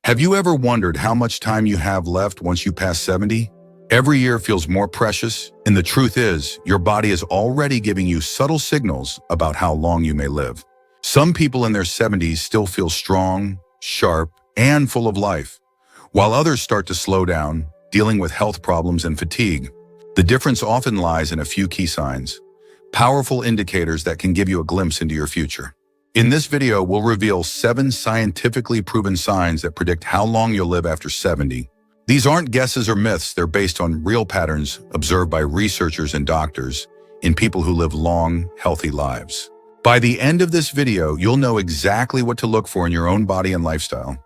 Have you ever wondered how much time you have left once you pass 70? Every year feels more precious, and the truth is, your body is already giving you subtle signals about how long you may live. Some people in their 70s still feel strong, sharp, and full of life, while others start to slow down, dealing with health problems and fatigue. The difference often lies in a few key signs, powerful indicators that can give you a glimpse into your future. In this video, we'll reveal 7 scientifically proven signs that predict how long you'll live after 70. These aren't guesses or myths, they're based on real patterns observed by researchers and doctors in people who live long, healthy lives. By the end of this video, you'll know exactly what to look for in your own body and lifestyle,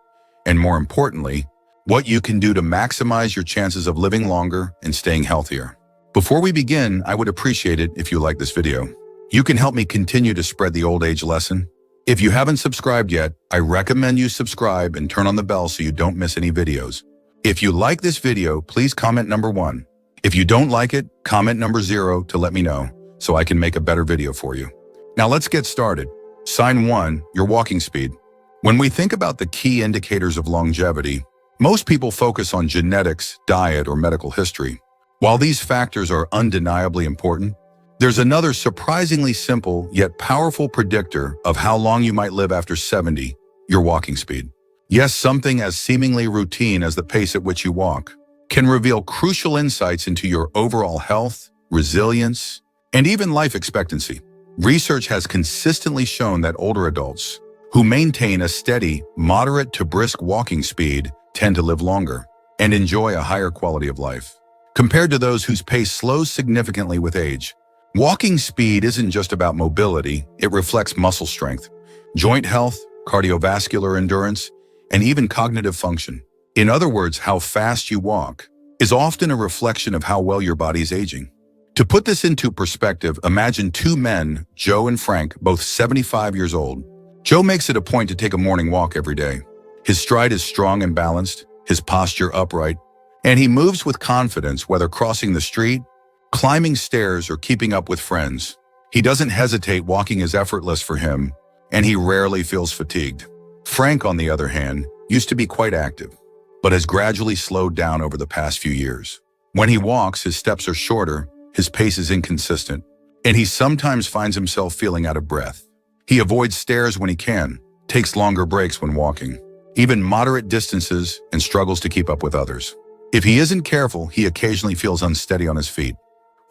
and more importantly, what you can do to maximize your chances of living longer and staying healthier. Before we begin, I would appreciate it if you like this video. You can help me continue to spread the old age lesson. If you haven't subscribed yet, I recommend you subscribe and turn on the bell so you don't miss any videos. If you like this video, please comment number 1. If you don't like it, comment number 0 to let me know so I can make a better video for you. Now let's get started. Sign 1, your walking speed. When we think about the key indicators of longevity, most people focus on genetics, diet, or medical history. While these factors are undeniably important, there's another surprisingly simple yet powerful predictor of how long you might live after 70, your walking speed. Yes, something as seemingly routine as the pace at which you walk can reveal crucial insights into your overall health, resilience, and even life expectancy. Research has consistently shown that older adults who maintain a steady, moderate to brisk walking speed tend to live longer and enjoy a higher quality of life, compared to those whose pace slows significantly with age. Walking speed isn't just about mobility, it reflects muscle strength, joint health, cardiovascular endurance, and even cognitive function. In other words, how fast you walk is often a reflection of how well your body is aging. To put this into perspective, imagine 2 men, Joe and Frank, both 75 years old. Joe makes it a point to take a morning walk every day. His stride is strong and balanced, his posture upright, and he moves with confidence whether crossing the street, climbing stairs, or keeping up with friends. He doesn't hesitate, walking is effortless for him, and he rarely feels fatigued. Frank, on the other hand, used to be quite active, but has gradually slowed down over the past few years. When he walks, his steps are shorter, his pace is inconsistent, and he sometimes finds himself feeling out of breath. He avoids stairs when he can, takes longer breaks when walking, even moderate distances, and struggles to keep up with others. If he isn't careful, he occasionally feels unsteady on his feet.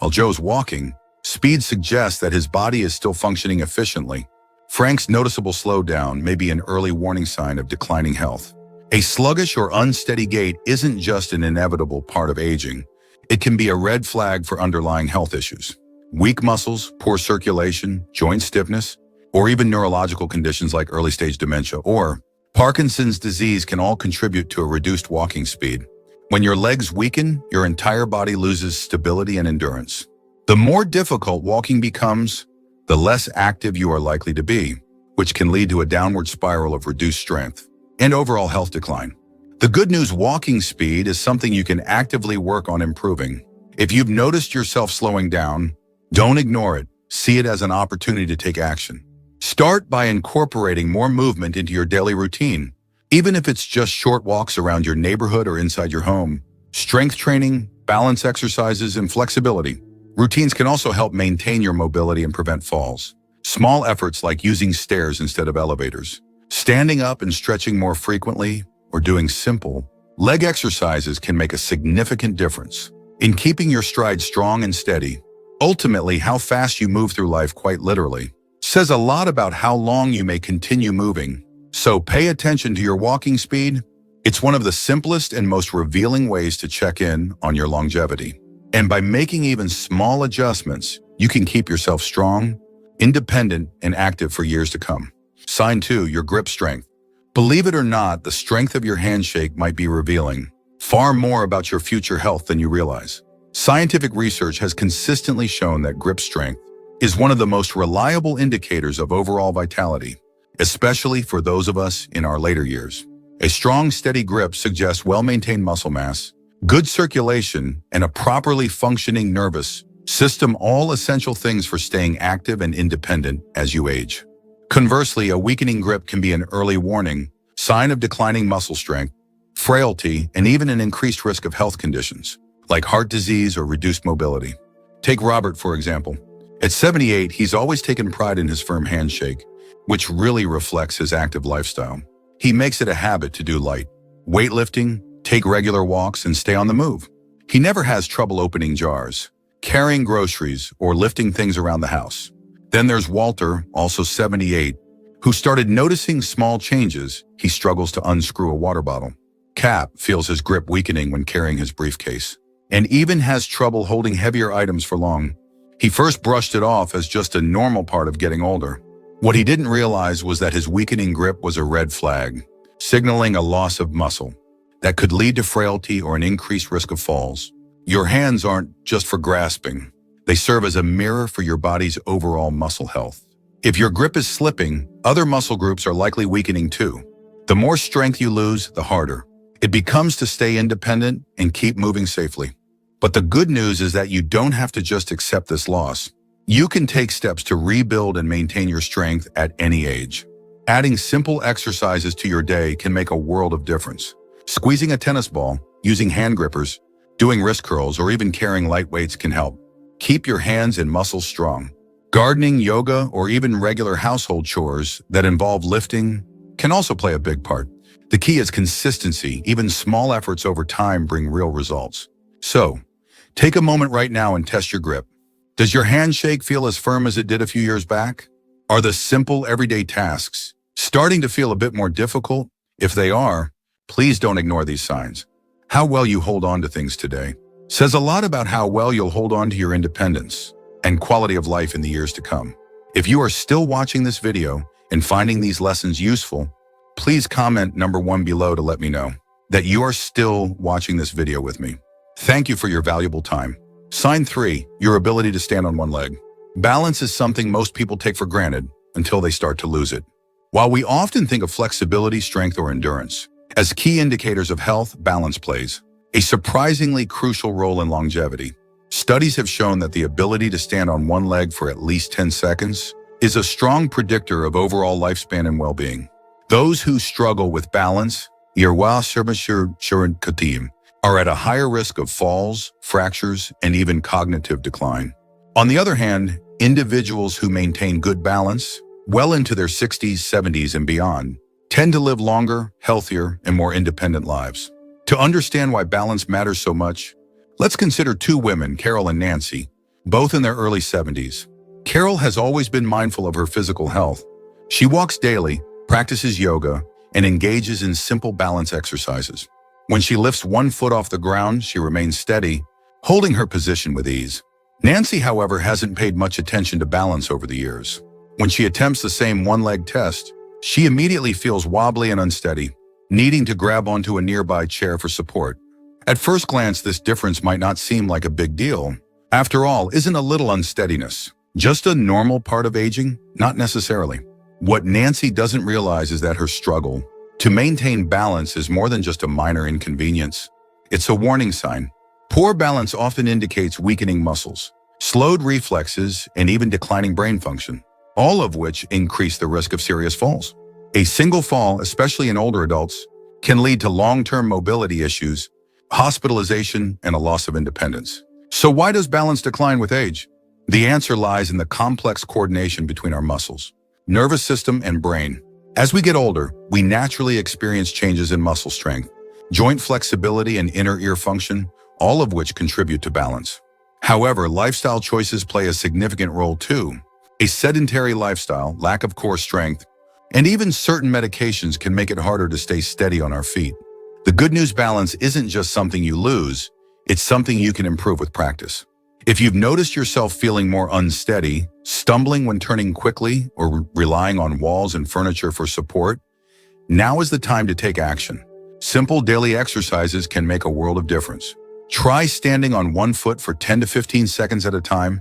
While Joe's walking, speed suggests that his body is still functioning efficiently. Frank's noticeable slowdown may be an early warning sign of declining health. A sluggish or unsteady gait isn't just an inevitable part of aging. It can be a red flag for underlying health issues. Weak muscles, poor circulation, joint stiffness, or even neurological conditions like early-stage dementia or Parkinson's disease can all contribute to a reduced walking speed. When your legs weaken, your entire body loses stability and endurance. The more difficult walking becomes, the less active you are likely to be, which can lead to a downward spiral of reduced strength and overall health decline. The good news, walking speed is something you can actively work on improving. If you've noticed yourself slowing down, don't ignore it. See it as an opportunity to take action. Start by incorporating more movement into your daily routine. Even if it's just short walks around your neighborhood or inside your home, strength training, balance exercises, and flexibility routines can also help maintain your mobility and prevent falls. Small efforts like using stairs instead of elevators, standing up and stretching more frequently, or doing simple leg exercises can make a significant difference in keeping your stride strong and steady. Ultimately, how fast you move through life, quite literally, says a lot about how long you may continue moving. So pay attention to your walking speed. It's one of the simplest and most revealing ways to check in on your longevity. And by making even small adjustments, you can keep yourself strong, independent, and active for years to come. Sign 2, your grip strength. Believe it or not, the strength of your handshake might be revealing far more about your future health than you realize. Scientific research has consistently shown that grip strength is one of the most reliable indicators of overall vitality, especially for those of us in our later years. A strong, steady grip suggests well-maintained muscle mass, good circulation, and a properly functioning nervous system, all essential things for staying active and independent as you age. Conversely, a weakening grip can be an early warning, sign of declining muscle strength, frailty, and even an increased risk of health conditions, like heart disease or reduced mobility. Take Robert, for example. At 78, he's always taken pride in his firm handshake, which really reflects his active lifestyle. He makes it a habit to do light weightlifting, take regular walks, and stay on the move. He never has trouble opening jars, carrying groceries, or lifting things around the house. Then there's Walter, also 78, who started noticing small changes. He struggles to unscrew a water bottle. Cap feels his grip weakening when carrying his briefcase, and even has trouble holding heavier items for long. He first brushed it off as just a normal part of getting older. What he didn't realize was that his weakening grip was a red flag, signaling a loss of muscle that could lead to frailty or an increased risk of falls. Your hands aren't just for grasping. They serve as a mirror for your body's overall muscle health. If your grip is slipping, other muscle groups are likely weakening too. The more strength you lose, the harder it becomes to stay independent and keep moving safely. But the good news is that you don't have to just accept this loss. You can take steps to rebuild and maintain your strength at any age. Adding simple exercises to your day can make a world of difference. Squeezing a tennis ball, using hand grippers, doing wrist curls, or even carrying light weights can help. Keep your hands and muscles strong. Gardening, yoga, or even regular household chores that involve lifting can also play a big part. The key is consistency. Even small efforts over time bring real results. So, take a moment right now and test your grip. Does your handshake feel as firm as it did a few years back? Are the simple everyday tasks starting to feel a bit more difficult? If they are, please don't ignore these signs. How well you hold on to things today says a lot about how well you'll hold on to your independence and quality of life in the years to come. If you are still watching this video and finding these lessons useful, please comment number 1 below to let me know that you are still watching this video with me. Thank you for your valuable time. Sign 3, your ability to stand on one leg. Balance is something most people take for granted until they start to lose it. While we often think of flexibility, strength, or endurance as key indicators of health, balance plays a surprisingly crucial role in longevity. Studies have shown that the ability to stand on one leg for at least 10 seconds is a strong predictor of overall lifespan and well-being. Those who struggle with balance, are at a higher risk of falls, fractures, and even cognitive decline. On the other hand, individuals who maintain good balance, well into their 60s, 70s, and beyond, tend to live longer, healthier, and more independent lives. To understand why balance matters so much, let's consider 2 women, Carol and Nancy, both in their early 70s. Carol has always been mindful of her physical health. She walks daily, practices yoga, and engages in simple balance exercises. When she lifts one foot off the ground, she remains steady, holding her position with ease. Nancy, however, hasn't paid much attention to balance over the years. When she attempts the same one-leg test, she immediately feels wobbly and unsteady, needing to grab onto a nearby chair for support. At first glance, this difference might not seem like a big deal. After all, isn't a little unsteadiness just a normal part of aging? Not necessarily. What Nancy doesn't realize is that her struggle to maintain balance is more than just a minor inconvenience. It's a warning sign. Poor balance often indicates weakening muscles, slowed reflexes, and even declining brain function, all of which increase the risk of serious falls. A single fall, especially in older adults, can lead to long-term mobility issues, hospitalization, and a loss of independence. So why does balance decline with age? The answer lies in the complex coordination between our muscles, nervous system, and brain. As we get older, we naturally experience changes in muscle strength, joint flexibility, and inner ear function, all of which contribute to balance. However, lifestyle choices play a significant role too. A sedentary lifestyle, lack of core strength, and even certain medications can make it harder to stay steady on our feet. The good news, balance isn't just something you lose, it's something you can improve with practice. If you've noticed yourself feeling more unsteady, stumbling when turning quickly, or relying on walls and furniture for support, now is the time to take action. Simple daily exercises can make a world of difference. Try standing on one foot for 10 to 15 seconds at a time,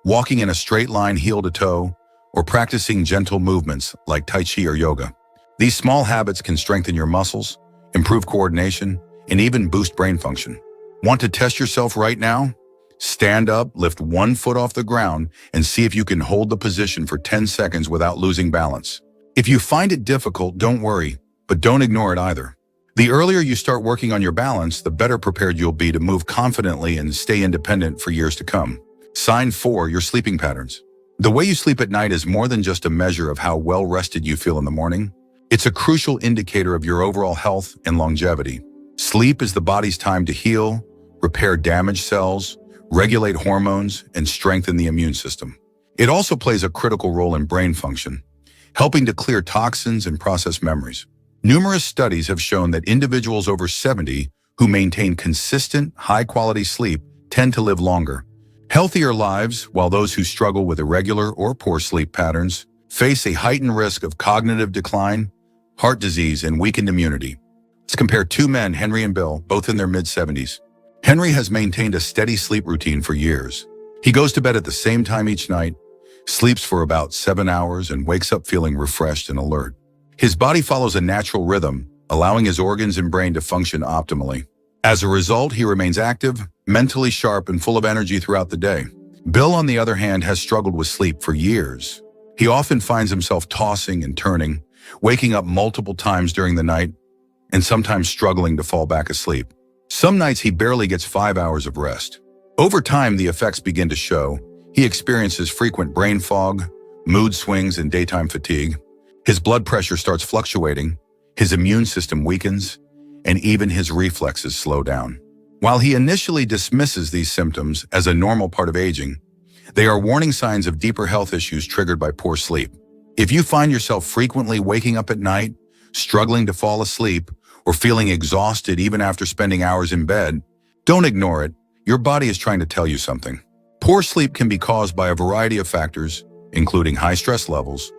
walking in a straight line heel to toe, or practicing gentle movements like Tai Chi or yoga. These small habits can strengthen your muscles, improve coordination, and even boost brain function. Want to test yourself right now? Stand up, lift one foot off the ground, and see if you can hold the position for 10 seconds without losing balance. If you find it difficult, don't worry, but don't ignore it either. The earlier you start working on your balance, the better prepared you'll be to move confidently and stay independent for years to come. Sign 4, your sleeping patterns. The way you sleep at night is more than just a measure of how well rested you feel in the morning. It's a crucial indicator of your overall health and longevity. Sleep is the body's time to heal, repair damaged cells, regulate hormones, and strengthen the immune system. It also plays a critical role in brain function, helping to clear toxins and process memories. Numerous studies have shown that individuals over 70 who maintain consistent, high-quality sleep tend to live longer, healthier lives, while those who struggle with irregular or poor sleep patterns face a heightened risk of cognitive decline, heart disease, and weakened immunity. Let's compare two men, Henry and Bill, both in their mid-70s. Henry has maintained a steady sleep routine for years. He goes to bed at the same time each night, sleeps for about 7 hours, and wakes up feeling refreshed and alert. His body follows a natural rhythm, allowing his organs and brain to function optimally. As a result, he remains active, mentally sharp, and full of energy throughout the day. Bill, on the other hand, has struggled with sleep for years. He often finds himself tossing and turning, waking up multiple times during the night, and sometimes struggling to fall back asleep. Some nights he barely gets 5 hours of rest. Over time, the effects begin to show. He experiences frequent brain fog, mood swings, and daytime fatigue. His blood pressure starts fluctuating, his immune system weakens, and even his reflexes slow down. While he initially dismisses these symptoms as a normal part of aging, they are warning signs of deeper health issues triggered by poor sleep. If you find yourself frequently waking up at night, struggling to fall asleep, or feeling exhausted even after spending hours in bed, don't ignore it. Your body is trying to tell you something. Poor sleep can be caused by a variety of factors, including high stress levels,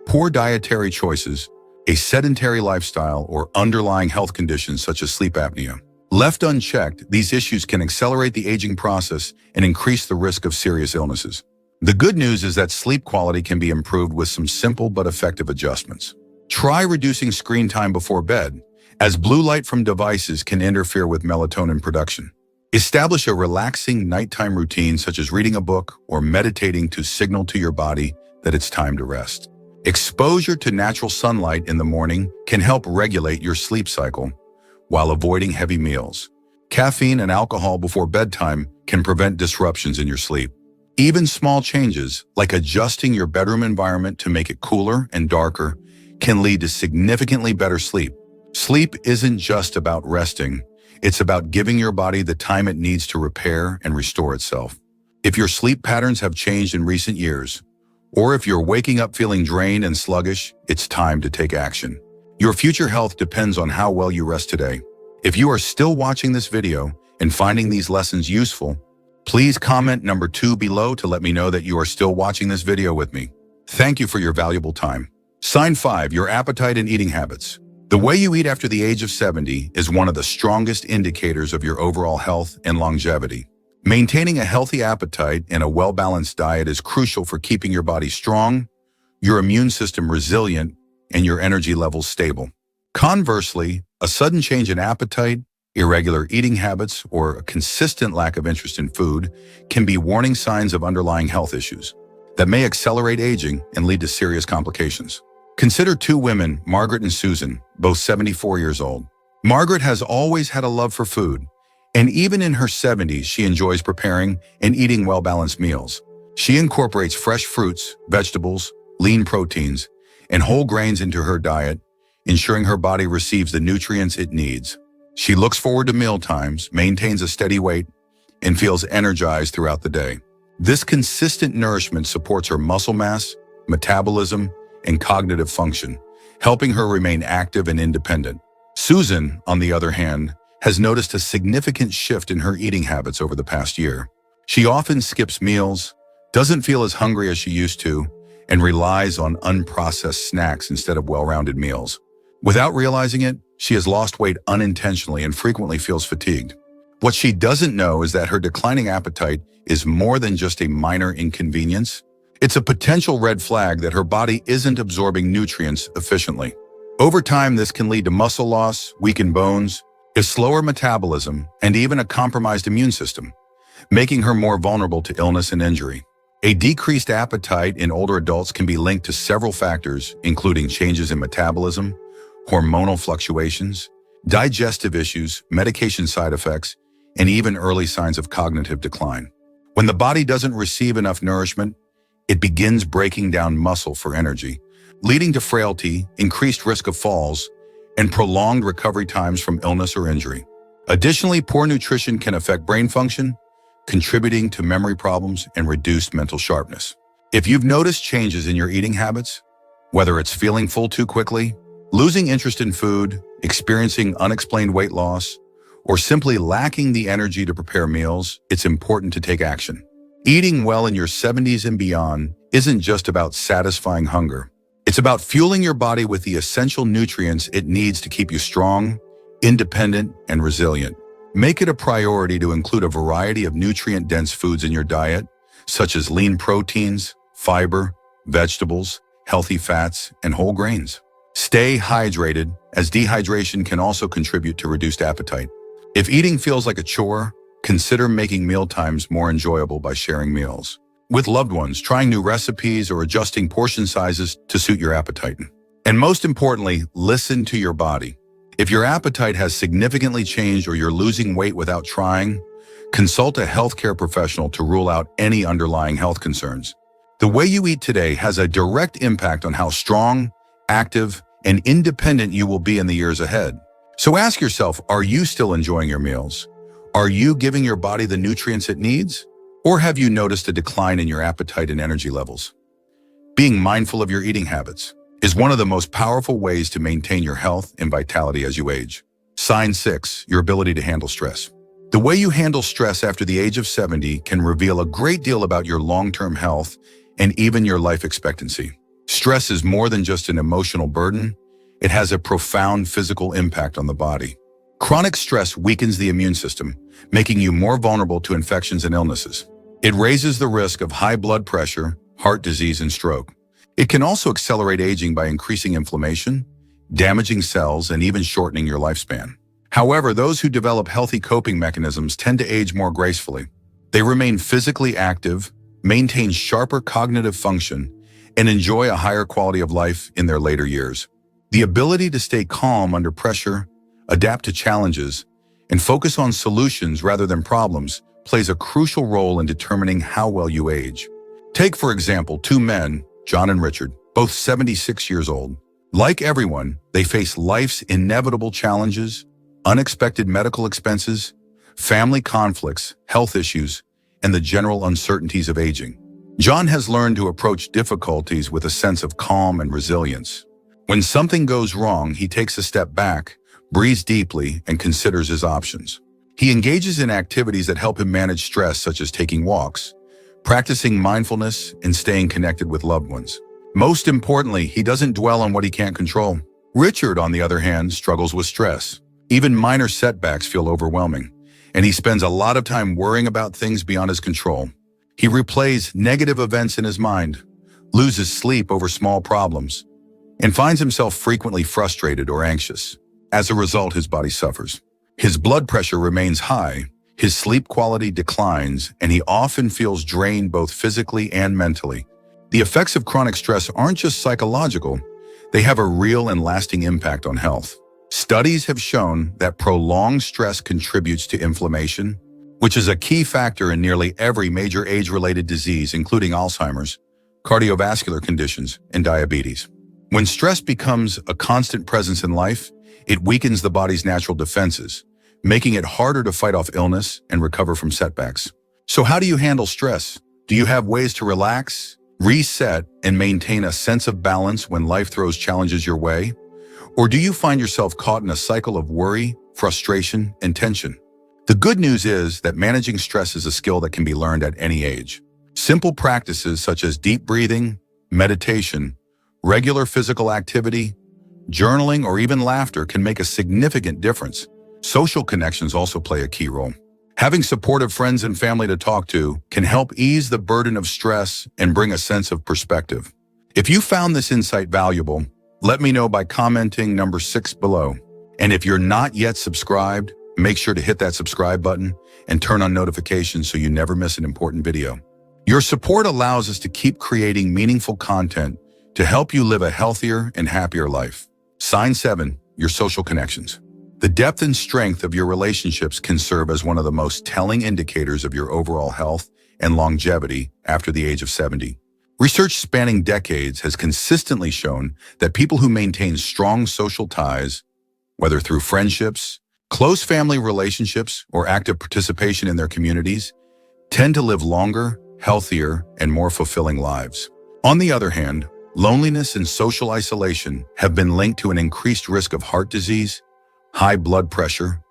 poor dietary choices, a sedentary lifestyle, or underlying health conditions such as sleep apnea. Left unchecked, these issues can accelerate the aging process and increase the risk of serious illnesses. The good news is that sleep quality can be improved with some simple but effective adjustments. Try reducing screen time before bed, as blue light from devices can interfere with melatonin production. Establish a relaxing nighttime routine such as reading a book or meditating to signal to your body that it's time to rest. Exposure to natural sunlight in the morning can help regulate your sleep cycle while avoiding heavy meals. Caffeine and alcohol before bedtime can prevent disruptions in your sleep. Even small changes, like adjusting your bedroom environment to make it cooler and darker, can lead to significantly better sleep. Sleep isn't just about resting. It's about giving your body the time it needs to repair and restore itself. If your sleep patterns have changed in recent years, or if you're waking up feeling drained and sluggish, it's time to take action. Your future health depends on how well you rest today. If you are still watching this video and finding these lessons useful, please comment number 2 below to let me know that you are still watching this video with me. Thank you for your valuable time. Sign 5, your appetite and eating habits. The way you eat after the age of 70 is one of the strongest indicators of your overall health and longevity. Maintaining a healthy appetite and a well-balanced diet is crucial for keeping your body strong, your immune system resilient, and your energy levels stable. Conversely, a sudden change in appetite, irregular eating habits, or a consistent lack of interest in food can be warning signs of underlying health issues that may accelerate aging and lead to serious complications. Consider two women, Margaret and Susan, both 74 years old. Margaret has always had a love for food, and even in her 70s, she enjoys preparing and eating well-balanced meals. She incorporates fresh fruits, vegetables, lean proteins, and whole grains into her diet, ensuring her body receives the nutrients it needs. She looks forward to meal times, maintains a steady weight, and feels energized throughout the day. This consistent nourishment supports her muscle mass, metabolism, and cognitive function, helping her remain active and independent. Susan, on the other hand, has noticed a significant shift in her eating habits over the past year. She often skips meals, doesn't feel as hungry as she used to, and relies on unprocessed snacks instead of well-rounded meals. Without realizing it, she has lost weight unintentionally and frequently feels fatigued. What she doesn't know is that her declining appetite is more than just a minor inconvenience. It's a potential red flag that her body isn't absorbing nutrients efficiently. Over time, this can lead to muscle loss, weakened bones, a slower metabolism, and even a compromised immune system, making her more vulnerable to illness and injury. A decreased appetite in older adults can be linked to several factors, including changes in metabolism, hormonal fluctuations, digestive issues, medication side effects, and even early signs of cognitive decline. When the body doesn't receive enough nourishment, it begins breaking down muscle for energy, leading to frailty, increased risk of falls, and prolonged recovery times from illness or injury. Additionally, poor nutrition can affect brain function, contributing to memory problems and reduced mental sharpness. If you've noticed changes in your eating habits, whether it's feeling full too quickly, losing interest in food, experiencing unexplained weight loss, or simply lacking the energy to prepare meals, it's important to take action. Eating well in your 70s and beyond isn't just about satisfying hunger. It's about fueling your body with the essential nutrients it needs to keep you strong, independent, and resilient. Make it a priority to include a variety of nutrient-dense foods in your diet, such as lean proteins, fiber, vegetables, healthy fats, and whole grains. Stay hydrated, as dehydration can also contribute to reduced appetite. If eating feels like a chore, consider making mealtimes more enjoyable by sharing meals with loved ones, trying new recipes, or adjusting portion sizes to suit your appetite. And most importantly, listen to your body. If your appetite has significantly changed or you're losing weight without trying, consult a healthcare professional to rule out any underlying health concerns. The way you eat today has a direct impact on how strong, active, and independent you will be in the years ahead. So ask yourself, are you still enjoying your meals? Are you giving your body the nutrients it needs? Or have you noticed a decline in your appetite and energy levels? Being mindful of your eating habits is one of the most powerful ways to maintain your health and vitality as you age. Sign 6, your ability to handle stress. The way you handle stress after the age of 70 can reveal a great deal about your long-term health and even your life expectancy. Stress is more than just an emotional burden. It has a profound physical impact on the body. Chronic stress weakens the immune system, making you more vulnerable to infections and illnesses. It raises the risk of high blood pressure, heart disease, and stroke. It can also accelerate aging by increasing inflammation, damaging cells, and even shortening your lifespan. However, those who develop healthy coping mechanisms tend to age more gracefully. They remain physically active, maintain sharper cognitive function, and enjoy a higher quality of life in their later years. The ability to stay calm under pressure, adapt to challenges, and focus on solutions rather than problems plays a crucial role in determining how well you age. Take, for example, two men, John and Richard, both 76 years old. Like everyone, they face life's inevitable challenges, unexpected medical expenses, family conflicts, health issues, and the general uncertainties of aging. John has learned to approach difficulties with a sense of calm and resilience. When something goes wrong, he takes a step back, breathes deeply, and considers his options. He engages in activities that help him manage stress, such as taking walks, practicing mindfulness, and staying connected with loved ones. Most importantly, he doesn't dwell on what he can't control. Richard, on the other hand, struggles with stress. Even minor setbacks feel overwhelming, and he spends a lot of time worrying about things beyond his control. He replays negative events in his mind, loses sleep over small problems, and finds himself frequently frustrated or anxious. As a result, his body suffers. His blood pressure remains high, his sleep quality declines, and he often feels drained both physically and mentally. The effects of chronic stress aren't just psychological, they have a real and lasting impact on health. Studies have shown that prolonged stress contributes to inflammation, which is a key factor in nearly every major age-related disease, including Alzheimer's, cardiovascular conditions, and diabetes. When stress becomes a constant presence in life, it weakens the body's natural defenses, making it harder to fight off illness and recover from setbacks. So how do you handle stress? Do you have ways to relax, reset, and maintain a sense of balance when life throws challenges your way? Or do you find yourself caught in a cycle of worry, frustration, and tension? The good news is that managing stress is a skill that can be learned at any age. Simple practices such as deep breathing, meditation, regular physical activity, journaling, or even laughter can make a significant difference. Social connections also play a key role. Having supportive friends and family to talk to can help ease the burden of stress and bring a sense of perspective. If you found this insight valuable, let me know by commenting number 6 below. And if you're not yet subscribed, make sure to hit that subscribe button and turn on notifications so you never miss an important video. Your support allows us to keep creating meaningful content to help you live a healthier and happier life. Sign 7, your social connections. The depth and strength of your relationships can serve as one of the most telling indicators of your overall health and longevity after the age of 70. Research spanning decades has consistently shown that people who maintain strong social ties, whether through friendships, close family relationships, or active participation in their communities, tend to live longer, healthier, and more fulfilling lives. On the other hand, loneliness and social isolation have been linked to an increased risk of heart disease, high blood pressure,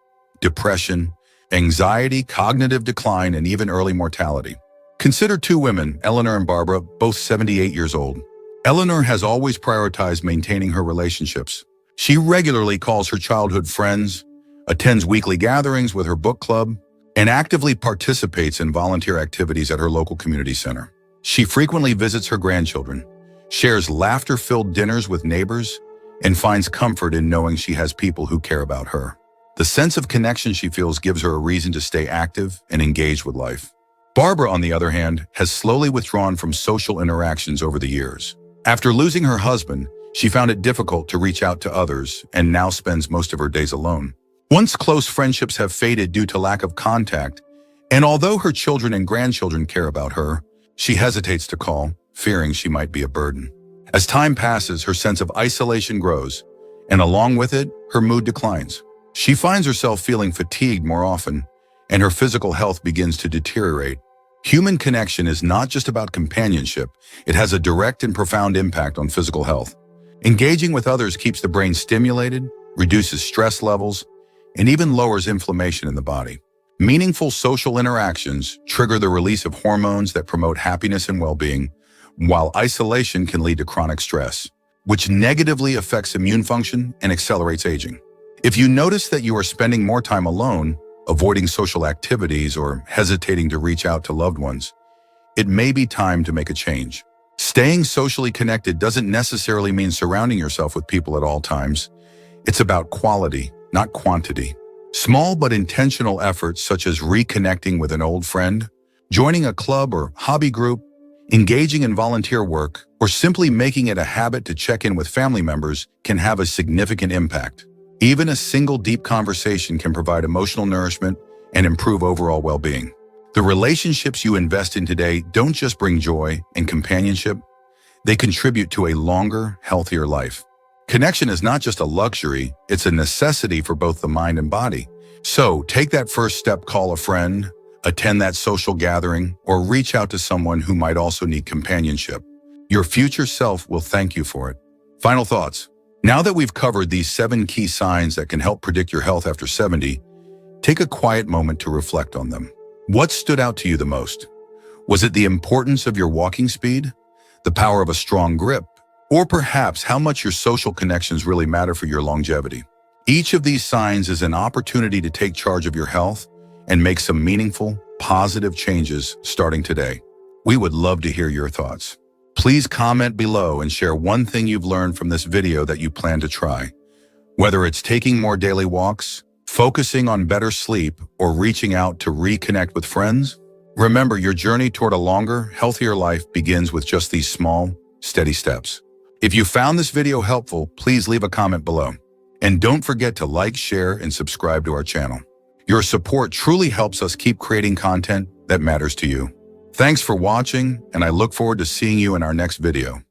depression, anxiety, cognitive decline, and even early mortality. Consider two women, Eleanor and Barbara, both 78 years old. Eleanor has always prioritized maintaining her relationships. She regularly calls her childhood friends, attends weekly gatherings with her book club, and actively participates in volunteer activities at her local community center. She frequently visits her grandchildren, shares laughter-filled dinners with neighbors, and finds comfort in knowing she has people who care about her. The sense of connection she feels gives her a reason to stay active and engaged with life. Barbara, on the other hand, has slowly withdrawn from social interactions over the years. After losing her husband, she found it difficult to reach out to others and now spends most of her days alone. Once close friendships have faded due to lack of contact, and although her children and grandchildren care about her, she hesitates to call, fearing she might be a burden. As time passes, her sense of isolation grows, and along with it, her mood declines. She finds herself feeling fatigued more often, and her physical health begins to deteriorate. Human connection is not just about companionship, it has a direct and profound impact on physical health. Engaging with others keeps the brain stimulated, reduces stress levels, and even lowers inflammation in the body. Meaningful social interactions trigger the release of hormones that promote happiness and well-being, while isolation can lead to chronic stress, which negatively affects immune function and accelerates aging. If you notice that you are spending more time alone, avoiding social activities, or hesitating to reach out to loved ones, it may be time to make a change. Staying socially connected doesn't necessarily mean surrounding yourself with people at all times. It's about quality, not quantity. Small but intentional efforts such as reconnecting with an old friend, joining a club or hobby group, engaging in volunteer work, or simply making it a habit to check in with family members can have a significant impact. Even a single deep conversation can provide emotional nourishment and improve overall well-being. The relationships you invest in today don't just bring joy and companionship, they contribute to a longer, healthier life. Connection is not just a luxury, it's a necessity for both the mind and body. So take that first step, call a friend, attend that social gathering, or reach out to someone who might also need companionship. Your future self will thank you for it. Final thoughts. Now that we've covered these 7 key signs that can help predict your health after 70, take a quiet moment to reflect on them. What stood out to you the most? Was it the importance of your walking speed, the power of a strong grip, or perhaps how much your social connections really matter for your longevity? Each of these signs is an opportunity to take charge of your health and make some meaningful, positive changes starting today. We would love to hear your thoughts. Please comment below and share one thing you've learned from this video that you plan to try. Whether it's taking more daily walks, focusing on better sleep, or reaching out to reconnect with friends, remember your journey toward a longer, healthier life begins with just these small, steady steps. If you found this video helpful, please leave a comment below. And don't forget to like, share, and subscribe to our channel. Your support truly helps us keep creating content that matters to you. Thanks for watching, and I look forward to seeing you in our next video.